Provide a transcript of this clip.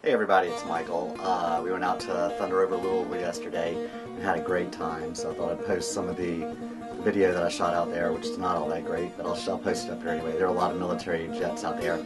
Hey everybody, it's Michael. We went out to Thunder over Louisville yesterday and had a great time, so I thought I'd post some of the video that I shot out there, which is not all that great, but I'll post it up here anyway. There are a lot of military jets out there.